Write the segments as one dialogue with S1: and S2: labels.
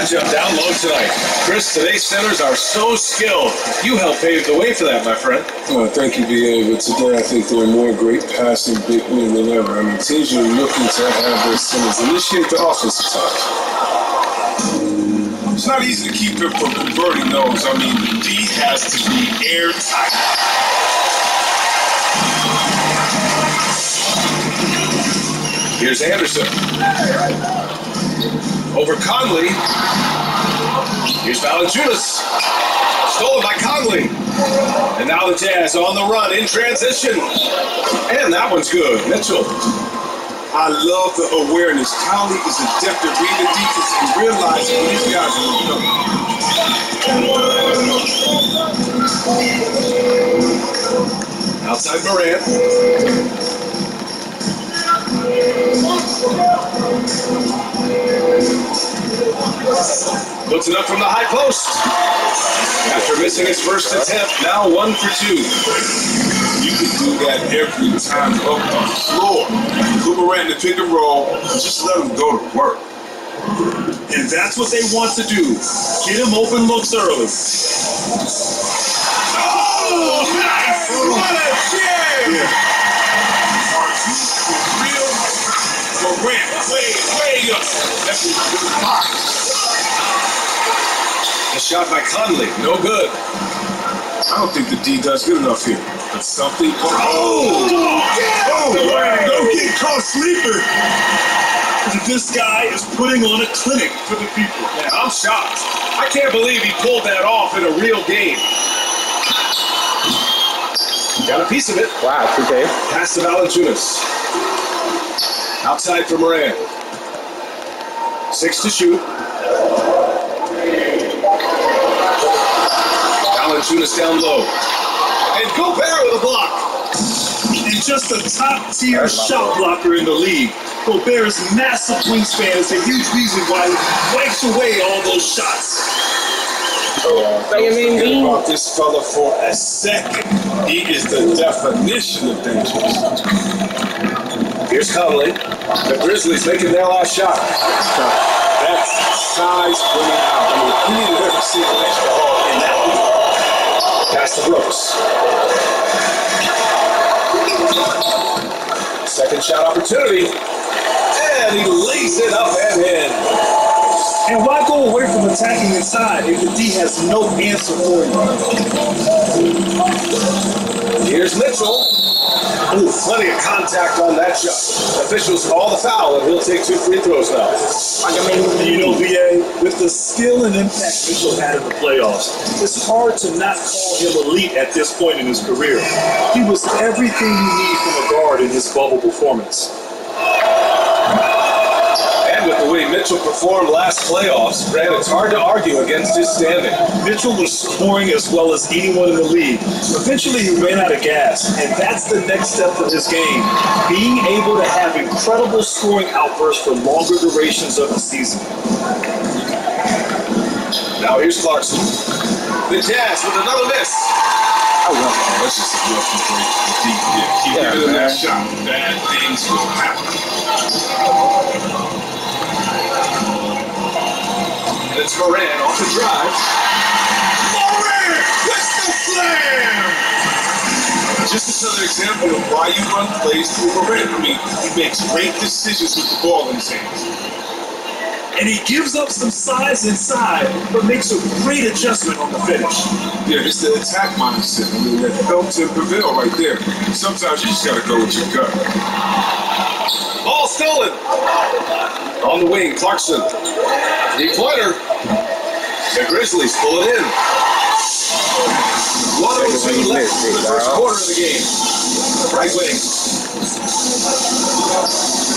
S1: matchup down low tonight. Chris, today's centers are so skilled. You helped pave the way for that, my friend.
S2: Well, thank you, B.A. But today I think there are more great passing big men than ever. I mean, teams are looking to have their centers initiate the offense at times.
S3: It's not easy to keep him from converting those. I mean, the D has to be airtight.
S1: Here's Anderson. Over Conley. Here's Valanciunas. Stolen by Conley. And now the Jazz on the run in transition. And that one's good. Mitchell.
S3: I love the awareness. Conley is adept at reading the defense and realizing when these guys are coming.
S1: Outside Morant. Puts it up from the high post. After missing his first attempt, now 1 for 2.
S3: You can do that every time up on the floor. Morant in the pick and roll, just let him go to work.
S4: And that's what they want to do. Get him open looks early.
S3: Oh, nice! What a jam! Yeah. Real Morant, way up. That's a good box.
S1: A shot by Conley, no good.
S3: I don't think the D does good enough here. But something.
S4: Don't get caught sleeping. This guy is putting on a clinic for the people.
S1: Yeah, I'm shocked. I can't believe he pulled that off in a real game. Got a piece of it.
S5: Wow, okay.
S1: Pass to Valanciunas. Outside for Morant. 6 to shoot. Valanciunas down low. And Gobert with a block.
S4: And just a top-tier shot blocker in the league. Gobert's massive wingspan is a huge reason why he wipes away all those shots.
S3: Don't forget about this fella for a second. He is the definition of dangerous.
S1: Here's Conley. The Grizzlies making their last shot.
S3: That's size winning out. I mean, we need to ever see an extra hard in that one.
S1: Pass to Brooks. Second shot opportunity. And he lays it up and in.
S4: And why go away from attacking inside if the D has no answer for you?
S1: Here's Mitchell. Ooh, plenty of contact on that shot. Officials call the foul, and he'll take 2 free throws now.
S4: You know, VA, with the skill and impact Mitchell had in the playoffs, it's hard to not call him elite at this point in his career. He was everything you need from a guard in his bubble performance.
S1: And with the way Mitchell performed last playoffs, Grant, it's hard to argue against his standing.
S4: Mitchell was scoring as well as anyone in the league. Eventually, he ran out of gas, and that's the next step for his game. Being able to have incredible scoring outbursts for longer durations of the season.
S1: Now here's Clarkson. The Jazz with another miss.
S3: I love that. That's just a beautiful break. Keep giving him that shot. Bad things will happen.
S1: And it's Morant off the drive.
S3: Morant with the slam! Just another example of why you run plays through Morant. I mean, he makes great decisions with the ball in his hands.
S4: And he gives up some size inside, but makes a great adjustment on the finish.
S3: Yeah, it's the attack mindset. I mean, that helps him prevail right there. Sometimes you just got to go with your gut.
S1: Ball stolen. On the wing, Clarkson. 3-pointer. The Grizzlies pull it in. 1:02 left in the first quarter of the game. Right wing.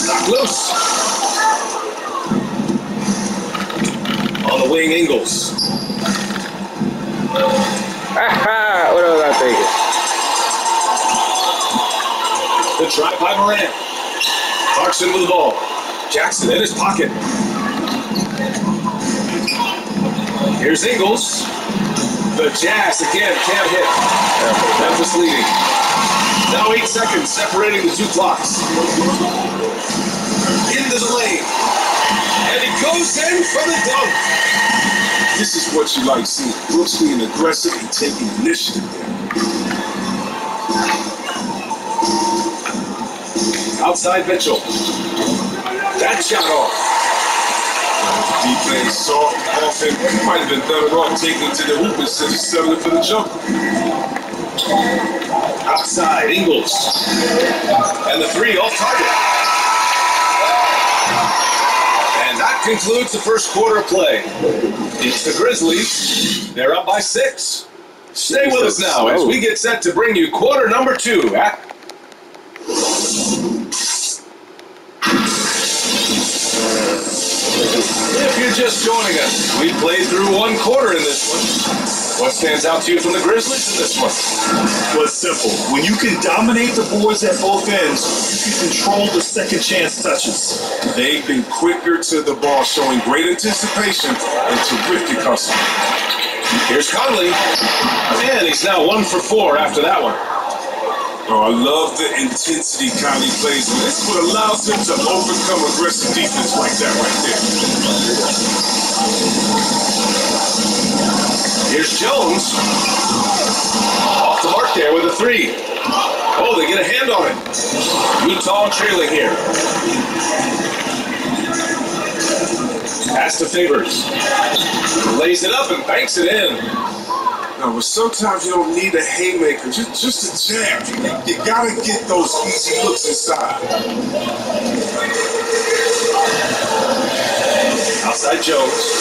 S1: Knocked loose. On the wing, Ingles.
S5: Aha! What was I thinking?
S1: The drive by Morant. Clarkson with the ball. Jackson in his pocket. Here's Ingles. The Jazz again can't hit. Memphis leading. Now 8 seconds separating the two clocks. Into the lane. And And he goes in for the dunk.
S2: This is what you like seeing. Brooks being aggressive and taking initiative there.
S1: Outside Mitchell. That shot off.
S2: Defense saw off him. He might have been better off taking it to the hoop instead of settling for the jumper.
S1: Outside Ingles. And the three off target. And that concludes the first quarter of play. It's the Grizzlies. They're up by 6. Stay with us now as we get set to bring you quarter number 2. If you're just joining us, we played through one quarter in this one. What stands out to you from the Grizzlies in this one?
S4: Well, it's simple. When you can dominate the boards at both ends, you can control the second chance touches.
S2: They've been quicker to the ball, showing great anticipation and terrific hustle.
S1: Here's Conley. And he's now 1 for 4 after that one.
S2: Oh, I love the intensity Conley plays with. This is what allows him to overcome aggressive defense like that right there.
S1: Here's Jones. Off the mark there with a 3. Oh, they get a hand on it. Utah trailing here. Pass to Favors. Lays it up and banks it in.
S2: No, but sometimes you don't need a haymaker, just a jab. You gotta get those easy looks inside.
S1: Outside Jones.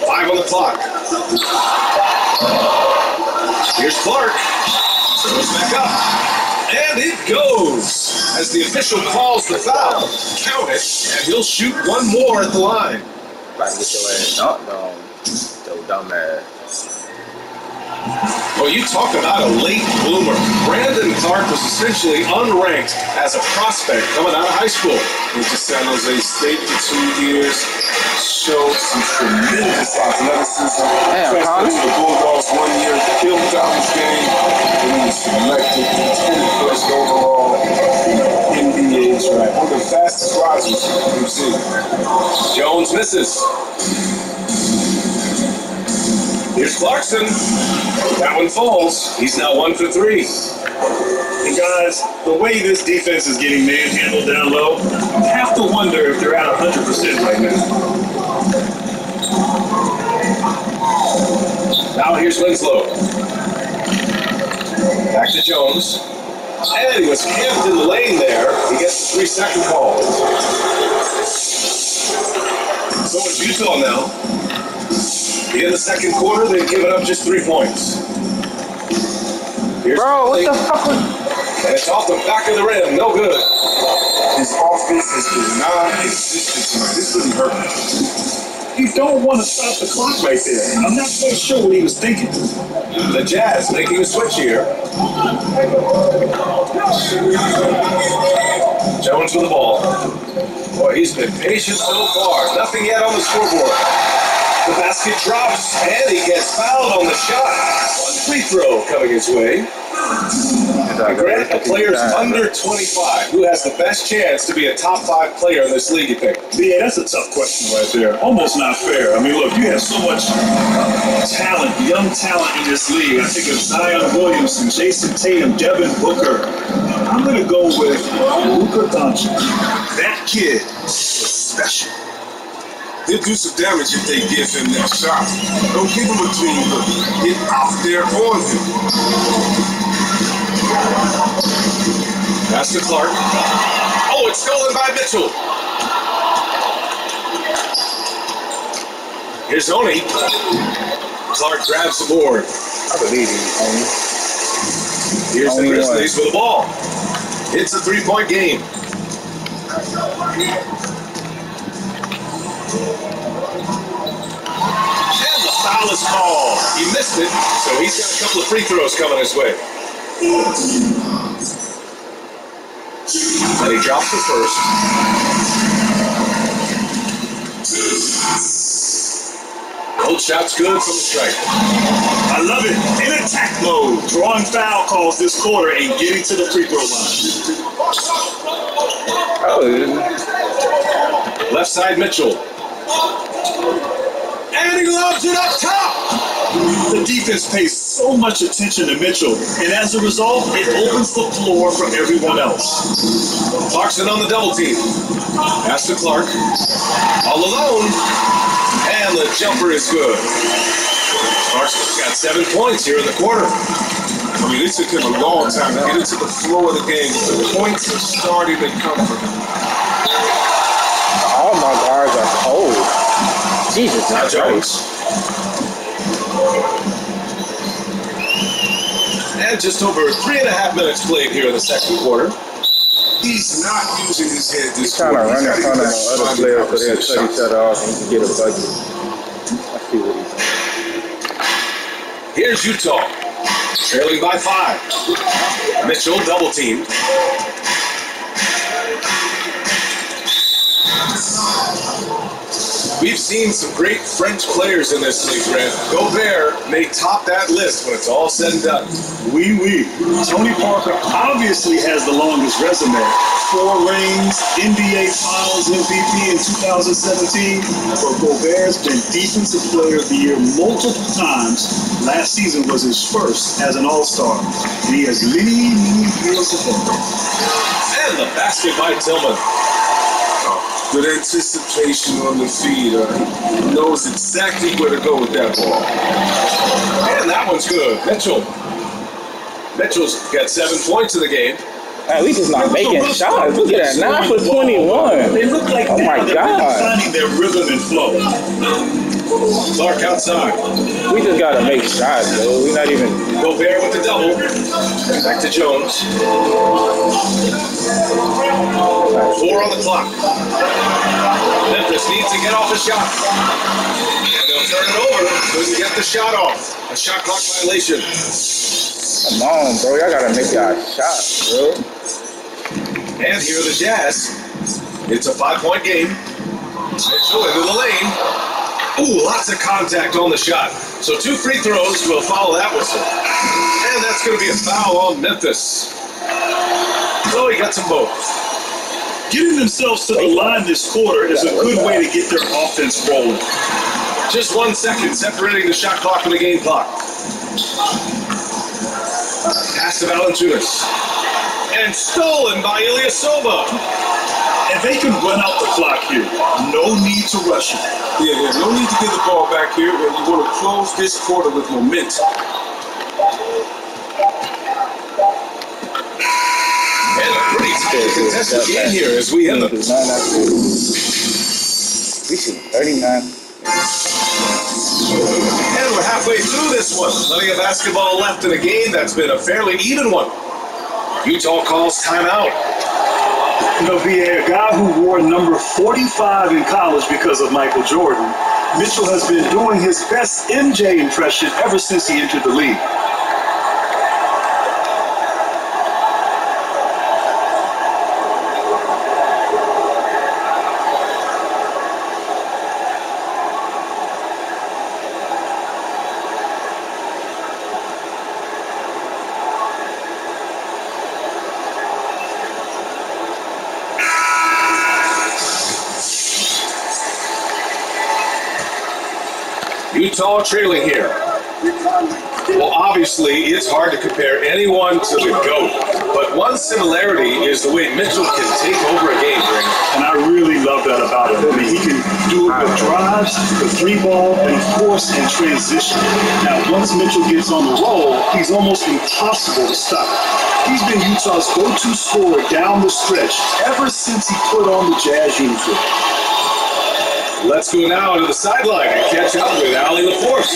S1: Five on the clock. Here's Clark. Goes back up. And it goes as the official calls the foul. Count it, and he'll shoot one more at the line.
S5: About to get your ass knocked on. So dumbass.
S1: Well, you talk about a late bloomer. Brandon Clark was essentially unranked as a prospect coming out of high school.
S2: Went to San Jose State for 2 years. Showed some tremendous athleticism. Transferred to the Bulldogs 1 year. Killed out his game. And he was selected 21st overall in the NBA draft. One of the fastest risers we've seen.
S1: Jones misses. Here's Clarkson. That one falls. He's now 1 for 3.
S4: And guys, the way this defense is getting manhandled down low, I have to wonder if they're at 100% right now.
S1: Now here's Winslow. Back to Jones. And he was camped in the lane there. He gets the 3-second call. So it's Utah now. In the second quarter, they've given up just 3 points. Here's
S5: Bro, what the fuck was...
S1: And it's off the back of the rim. No good.
S2: His offense has been non-existent tonight. This really hurt me.
S4: You don't want to stop the clock right there. I'm not so sure what he was thinking.
S1: The Jazz making a switch here. Jones with the ball. Boy, he's been patient so far. Nothing yet on the scoreboard. The basket drops, and he gets fouled on the shot. One free throw coming his way. Grant, a player's under 25. Who has the best chance to be a top 5 player in this league, you think?
S4: Yeah, that's a tough question right there. Almost not fair. I mean, look, you have so much talent, young talent in this league. I think of Zion Williamson, Jason Tatum, Devin Booker. I'm going to go with Luka Doncic. That kid is special.
S2: He'll do some damage if they give him that shot. Don't give him a clean look. Get out there on him.
S1: Pass to Clark. Oh, it's stolen by Mitchell. Here's Oni. Clark grabs the board.
S5: I believe you, homie.
S1: Here's the Grizzlies with the ball. It's a 3-point game. And the foul is called. He missed it, so he's got a couple of free throws coming his way. And he drops the first. Old shot's good from the strike.
S4: I I love it. In attack mode, drawing foul calls this quarter and getting to the free throw line.
S5: Oh,
S1: Left side Mitchell. And he lobs it up top.
S4: The defense pays so much attention to Mitchell, and as a result, it opens the floor for everyone else.
S1: Clarkson on the double team. Pass to Clark. All alone. And the jumper is good. Clarkson's got 7 points here in the quarter.
S2: I mean, it took him a long time to get into the flow of the game. The points are starting to come from him.
S5: all my guards are cold. Jesus, not Jones.
S1: And just over 3.5 minutes played here in the second quarter.
S2: He's not using his head this
S5: He's trying to run in front of my other players so they'll cut each other off and get a bucket. I see what he's saying.
S1: Here's Utah, trailing by 5. Mitchell double teamed. We've seen some great French players in this league, Grant. Gobert may top that list when it's all said and done.
S4: Oui. Tony Parker obviously has the longest resume. 4 rings, NBA Finals MVP in 2017. But Gobert's been Defensive Player of the Year multiple times. Last season was his first as an All-Star. And he has many years ahead.
S1: And the basket by Tillman.
S2: Good anticipation on the feed. He knows exactly where to go with that ball.
S1: And that one's good. Mitchell's got 7 points in the game.
S5: At least it's not making shots. Look at that, 9 for 21.
S4: They look like
S5: oh my God.
S4: finding their rhythm and flow.
S1: Clark outside.
S5: We just gotta make shots, though. We're not even.
S1: Gobert with the double. Back to Jones. 4 on the clock. Memphis needs to get off a shot. And they'll turn it over. Couldn't get the shot off. A shot clock violation.
S5: Come on, bro. Y'all gotta make y'all shots, bro.
S1: And here are the Jazz. It's a 5-point game. Mitchell into the lane. Ooh, lots of contact on the shot. So 2 free throws will follow that whistle. And that's going to be a foul on Memphis. So he got them both.
S4: Getting themselves to the line this quarter is a good way to get their offense rolling.
S1: Just 1 second separating the shot clock from the game clock. Pass to Valanciunas. And stolen by Ilyasova.
S4: And they can run out the clock here. No need to rush it.
S2: Yeah, no need to get the ball back here. And you want to close this quarter with momentum.
S1: And a pretty contested game here as we end up.
S5: We shoot 39.
S1: And we're halfway through this one. Plenty of basketball left in a game that's been a fairly even one. Utah calls timeout.
S4: You know, VA, a guy who wore number 45 in college because of Michael Jordan, Mitchell has been doing his best MJ impression ever since he entered the league.
S1: Utah trailing here. Well, obviously, it's hard to compare anyone to the GOAT, but one similarity is the way Mitchell can take over a game, Grant.
S4: And I really love that about him. I mean, he can do it with drives, with 3-ball, and of course in transition. Now, once Mitchell gets on the roll, he's almost impossible to stop. He's been Utah's go-to scorer down the stretch ever since he put on the Jazz uniform.
S1: Let's go now to the sideline and catch up with Allie LaForce.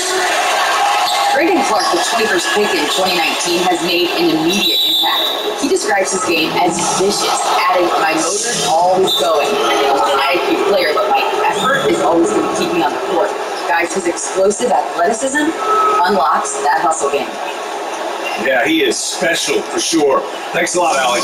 S6: Brandon Clark, the 21st pick in 2019, has made an immediate impact. He describes his game as vicious, adding, "My motor's always going. I'm a high-IQ player, but my effort is always going to keep me on the court." Guys, his explosive athleticism unlocks that hustle game.
S1: Yeah, he is special for sure. Thanks a lot, Allie.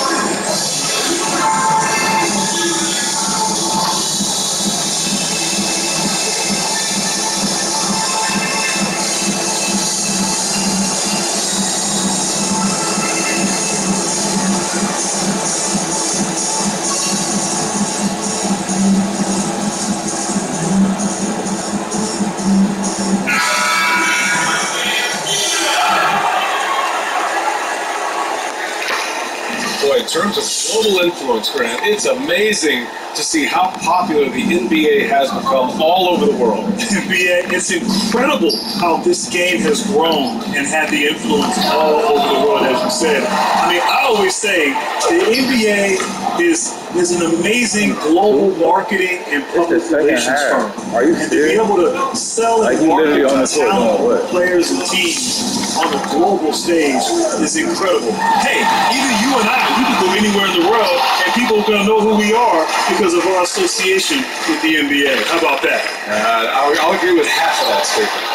S1: in terms of global influence, Grant, it's amazing to see how popular the NBA has become all over the world.
S4: NBA, it's incredible how this game has grown and had the influence all over the world, as you said. I mean, I always say the NBA is an amazing global marketing and public relations firm.
S5: Are you
S4: and to be able to sell and market to talented players and teams on the global stage is incredible. Hey, even you and I, we can go anywhere in the world and people are going to know who we are because of our association with the NBA. How about that?
S1: I'll agree with half of that statement.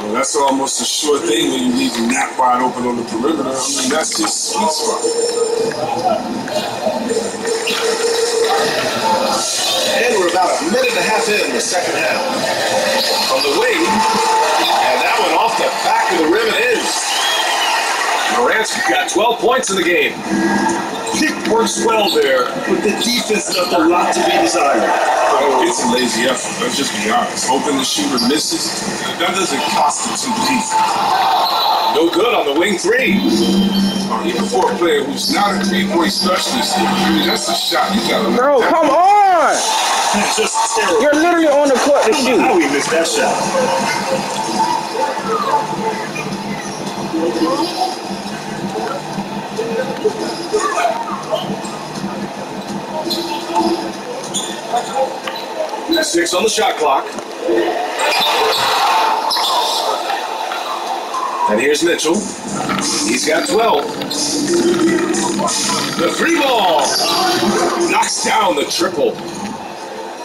S2: Well, that's almost a sure thing when you leave the nap wide open on the perimeter. I mean, that's his sweet spot.
S1: And we're about a minute and a half in the second half. From the wing, and that one off the back of the rim it is. Morant's got 12 points in the game.
S4: Kick works well there, but the defense left a lot to be desired.
S2: It's a lazy effort, let's just be honest. Hoping the shooter misses, that doesn't constitute defense.
S1: No good on the wing three.
S2: Even for a player who's not a three-point specialist, I mean, that's a shot you gotta
S5: Bro, come on!
S4: It's just terrible.
S5: You're literally on the court to shoot.
S4: How we missed that shot?
S1: Six on the shot clock. And here's Mitchell. He's got 12. The free ball knocks down the triple.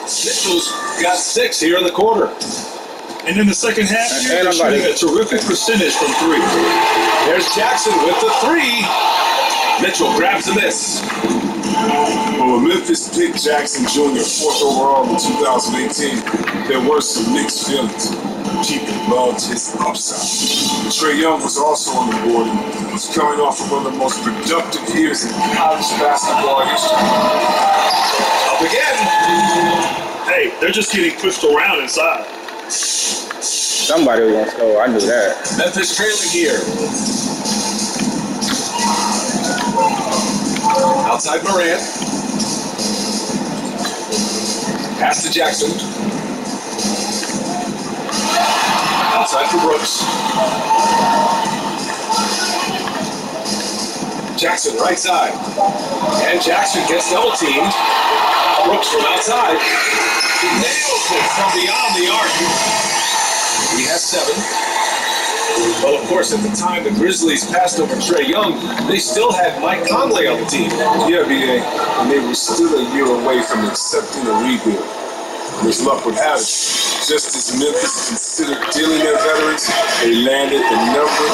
S1: Mitchell's got 6 here in the quarter.
S4: And in the second half, they're shooting a terrific percentage from 3.
S1: There's Jackson with the 3. Mitchell grabs the miss.
S2: Well, when Memphis picked Jackson Jr. 4th overall in 2018, there were some mixed feelings. People loved his upside. Trae Young was also on the board and was coming off of one of the most productive years in college basketball history.
S1: Up again.
S4: Hey, they're just getting pushed around inside.
S5: Somebody was going to score. I knew that.
S1: Memphis trailing here. Outside Morant. Pass to Jackson. Outside for Brooks. Jackson right side. And Jackson gets double teamed. Brooks from outside. He nails it from beyond the arc. He has 7. Well, of course, at the time the Grizzlies passed over Trae Young, they still had Mike Conley on the team.
S2: Yeah, B.A., and they were still a year away from accepting a rebuild. And as luck would have it, just as Memphis considered dealing their veterans, they landed the number.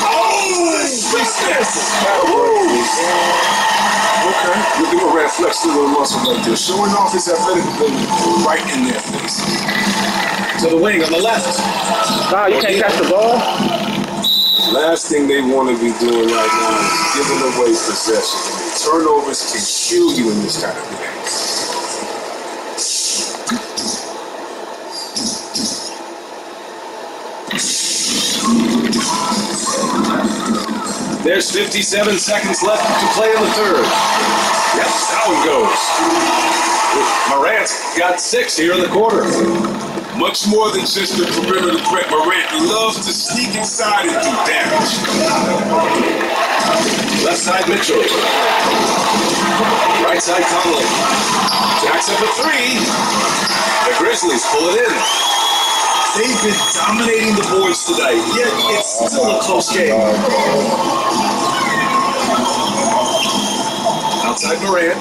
S2: Okay, look at Morant flex the little muscle right there, showing off his athletic ability right in their face.
S1: To the wing on the left.
S5: Wow, you can't catch the ball?
S2: Last thing they want to be doing right now is giving away possession. And turnovers can kill you in this kind of game.
S1: There's 57 seconds left to play in the third. Yep, that one goes. Morant's got 6 here in the quarter.
S2: Much more than just a perimeter threat, Morant loves to sneak inside and do damage.
S1: Left side Mitchell. Right side Conley. Jackson for 3. The Grizzlies pull it in.
S4: They've been dominating the boards tonight, yet it's still a close game.
S1: Outside Morant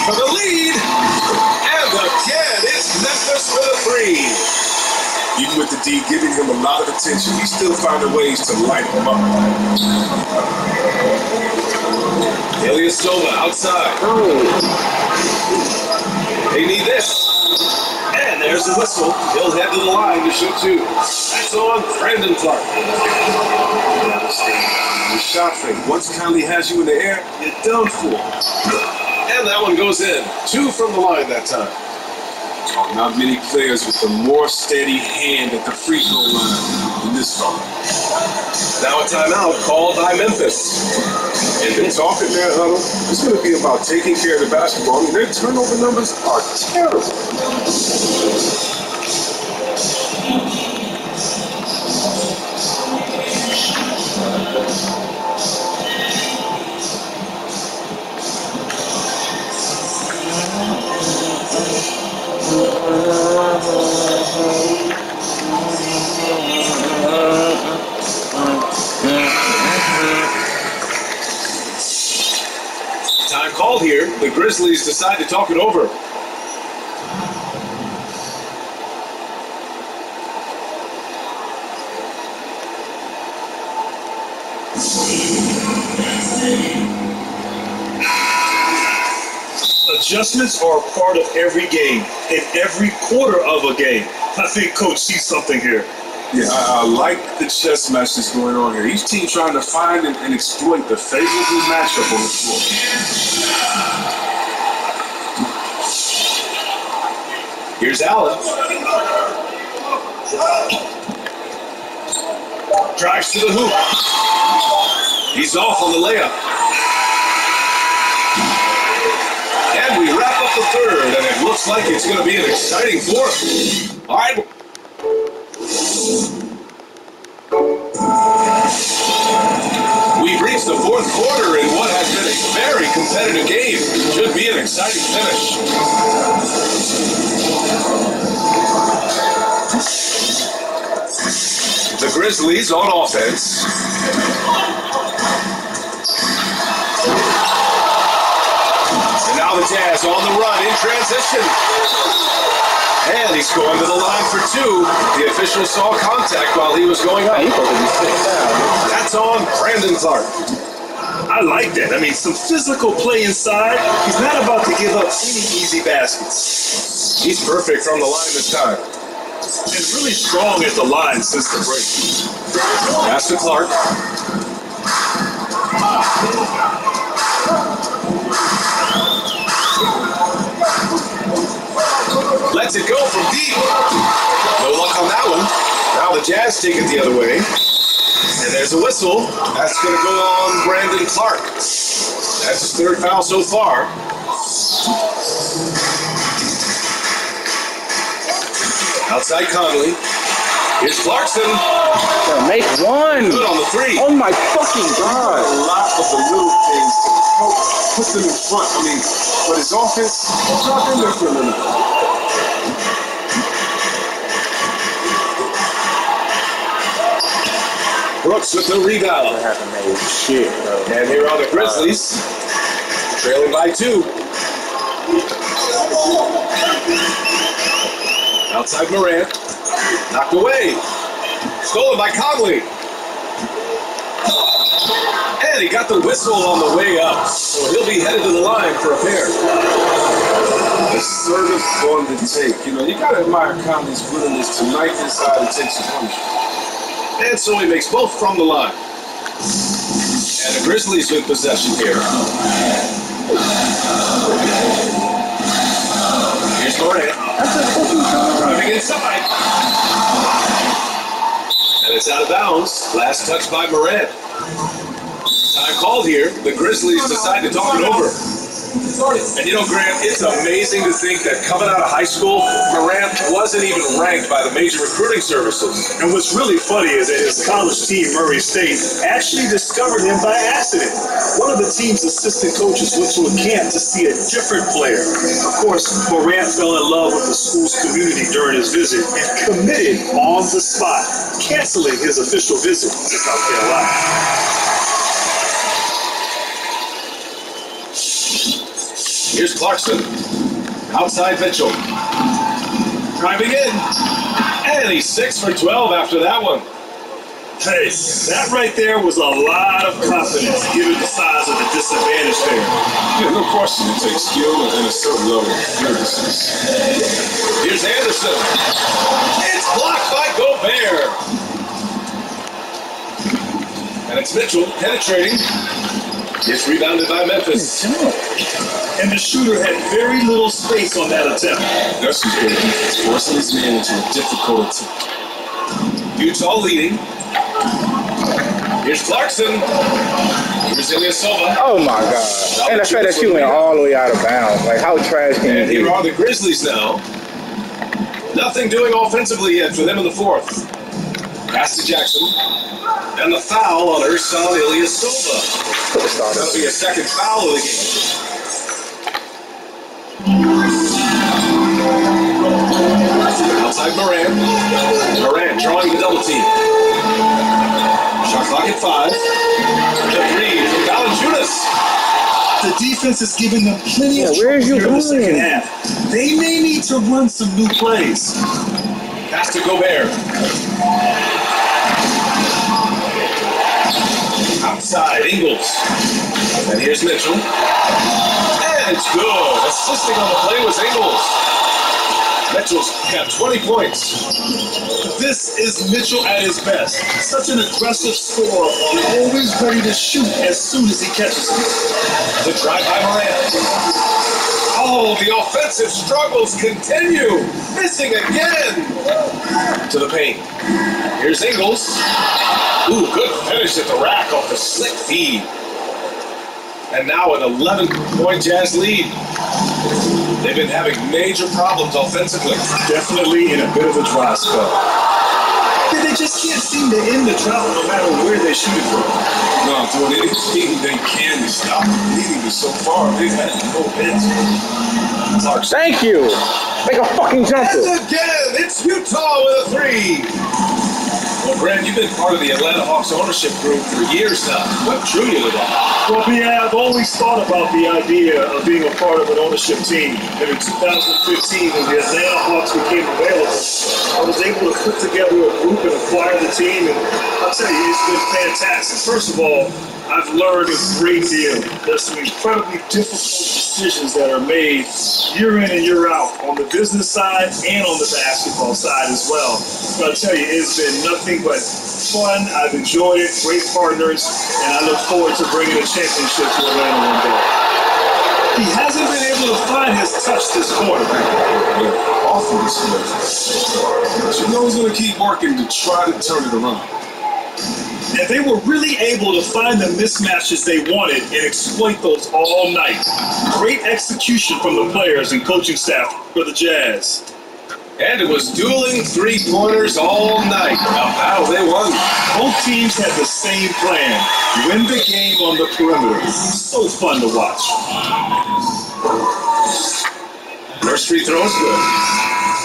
S1: for the lead. And again, it's Memphis with a 3.
S2: Even with the D giving him a lot of attention, he's still finding ways to light him up.
S1: Ilyasova outside. They need this. And there's the whistle. He'll head to the line to shoot 2. That's on Brandon Clark.
S2: The shot fake. Once Conley has you in the air, you're done for.
S1: And that one goes in. 2 from the line that time.
S2: Not many players with a more steady hand at the free throw line than this fella.
S1: Now a timeout called by Memphis.
S2: And the talk in that huddle, it's going to be about taking care of the basketball. I mean, their turnover numbers are terrible.
S1: Time called here. The Grizzlies decide to talk it over.
S4: Adjustments are a part of every game, in every quarter of a game. I think Coach sees something here.
S2: Yeah, I like the chess match that's going on here. Each team trying to find and exploit the favorable matchup on the floor.
S1: Here's Allen. Drives to the hoop. He's off on the layup. And we wrap up the third, and it looks like it's going to be an exciting fourth. All right. We've reached the fourth quarter in what has been a very competitive game. Should be an exciting finish. The Grizzlies on offense. And now the Jazz on the run in transition. And he's going to the line for two. The official saw contact while he was going up. That's on Brandon Clark.
S4: I like that. I mean, some physical play inside. He's not about to give up any easy baskets.
S1: He's perfect from the line this time.
S4: And really strong at the line since the break.
S1: Pass to Clark. Lets it go from deep. No luck on that one. Now the Jazz take it the other way. And there's a whistle. That's going to go on Brandon Clark. That's his third foul so far. Outside Conley. Here's Clarkson.
S5: Make one.
S1: Good on the three.
S5: Oh my fucking God.
S2: A lot of the little things to help put them in front. I mean, but his offense, drop in there for a minute.
S1: Brooks with the rebound.
S5: Shit, bro.
S1: And here are the Grizzlies, trailing by two. Outside Morant, knocked away. Stolen by Conley. And he got the whistle on the way up, so he'll be headed to the line for a pair.
S2: Assertive on the take. You know, you got to admire Conley's willingness to knife inside and take some punishment.
S1: And so he makes both from the line. And the Grizzlies with possession here. Here's Morant. Driving inside. And it's out of bounds. Last touch by Morant. Time called here. The Grizzlies decide to talk it over. And you know, Grant, it's amazing to think that coming out of high school, Morant wasn't even ranked by the major recruiting services.
S4: And what's really funny is that his college team, Murray State, actually discovered him by accident. One of the team's assistant coaches went to a camp to see a different player. Of course, Morant fell in love with the school's community during his visit and committed on the spot, canceling his official visit to South Carolina.
S1: Here's Clarkson. Outside Mitchell. Driving in. And he's 6 for 12 after that one.
S4: Hey, that right there was a lot of confidence given the size of the disadvantage there.
S2: Yeah, no question. It takes skill and a certain level of nervousness.
S1: Here's Anderson. It's blocked by Gobert. And it's Mitchell penetrating. It's rebounded by Memphis.
S4: And the shooter had very little space on that attempt.
S2: That's just good defense, forcing his man into a difficult attempt.
S1: Utah leading. Here's Clarkson. Here's Ilyasova.
S5: Oh my God. And the fact that you went all the way out of bounds. Like, how trash can you
S1: And
S5: be?
S1: here are the Grizzlies now. Nothing doing offensively yet for them in the fourth. Pass to Jackson. And the foul on Ersan Ilyasova. That'll be a second foul of the game. Outside Moran. Moran drawing the double team. Shot clock at 5. The 3 from Valanciunas.
S4: The defense is giving them plenty of
S5: where are you
S4: trouble here in the second
S5: going?
S4: half. They may need to run some new plays.
S1: Pass to Gobert. Outside, Ingles. And here's Mitchell. And it's good. Assisting on the play was Ingles. Mitchell's got 20 points.
S4: This is Mitchell at his best. Such an aggressive scorer and always ready to shoot as soon as he catches it.
S1: The drive by Morant. Oh, the offensive struggles continue. Missing again. To the paint. Here's Ingles. Ooh, good finish at the rack off the slick feed. And now an 11-point Jazz lead. They've been having major problems offensively.
S4: Definitely in a bit of a dry spell. They just can't seem to end the drought no matter where they shoot it from.
S2: No, doing anything they can to stop them leading, but so far they've had no hits.
S5: Thank you. Make a fucking jumper.
S1: And again, it's Utah with a 3. Well, Grant, you've been part of the Atlanta Hawks ownership group for years now. What drew you to that?
S4: Well, yeah, I've always thought about the idea of being a part of an ownership team. And in 2015, when the Atlanta Hawks became available, I was able to put together a group and acquire the team. And I'll tell you, it's been fantastic. First of all, I've learned a great deal. There's some incredibly difficult decisions that are made year in and year out on the business side and on the basketball side as well. But I'll tell you, it's been nothing but fun. I've enjoyed it, great partners, and I look forward to bringing a championship to Atlanta one day. He hasn't been able to find his touch this quarter.
S2: Awful this year. But you know he's going to keep working to try to turn it around.
S4: And they were really able to find the mismatches they wanted and exploit those all night. Great execution from the players and coaching staff for the Jazz.
S1: And it was dueling three-pointers all night. A battle they won.
S4: Both teams had the same plan. Win the game on the perimeter. So fun to watch.
S1: First free throw is good.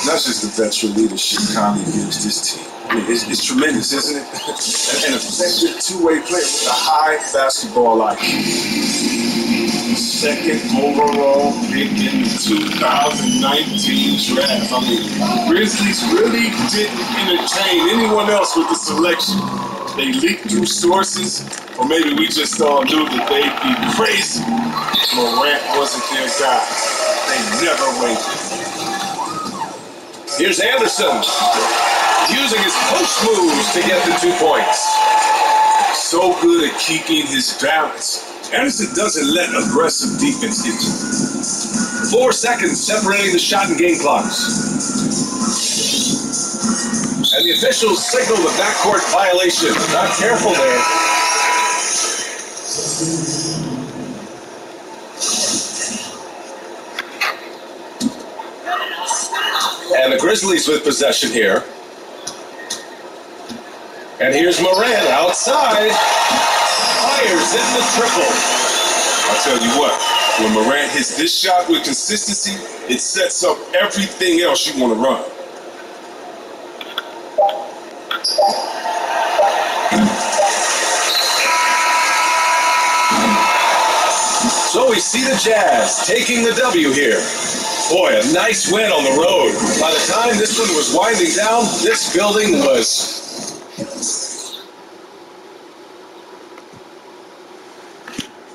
S2: That's just the veteran leadership Conley gives this team. I mean, it's tremendous, isn't it? An effective two-way player with a high basketball IQ. Second overall pick in the 2019 draft. I mean, the Grizzlies really didn't entertain anyone else with the selection. They leaked through sources, or maybe we just all knew that they'd be crazy. Morant wasn't their guy. They never waited.
S1: Here's Anderson, using his post moves to get the 2 points.
S2: So good at keeping his balance. Anderson doesn't let aggressive defense get you.
S1: 4 seconds separating the shot and game clocks. And the officials signal the backcourt violation. Not careful there. And the Grizzlies with possession here. And here's Moran outside. Fires in the triple.
S2: I'll tell you what, when Morant hits this shot with consistency, it sets up everything else you want to run.
S1: So we see the Jazz taking the W here. Boy, a nice win on the road. By the time this one was winding down, this building was...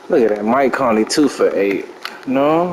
S5: Look at that, Mike Conley 2 for 8. No?